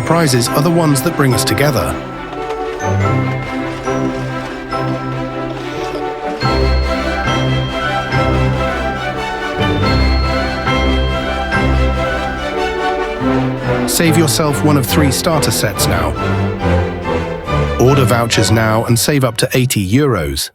surprises are the ones that bring us together. Save yourself one of 3 starter sets now. Order vouchers now and save up to €80.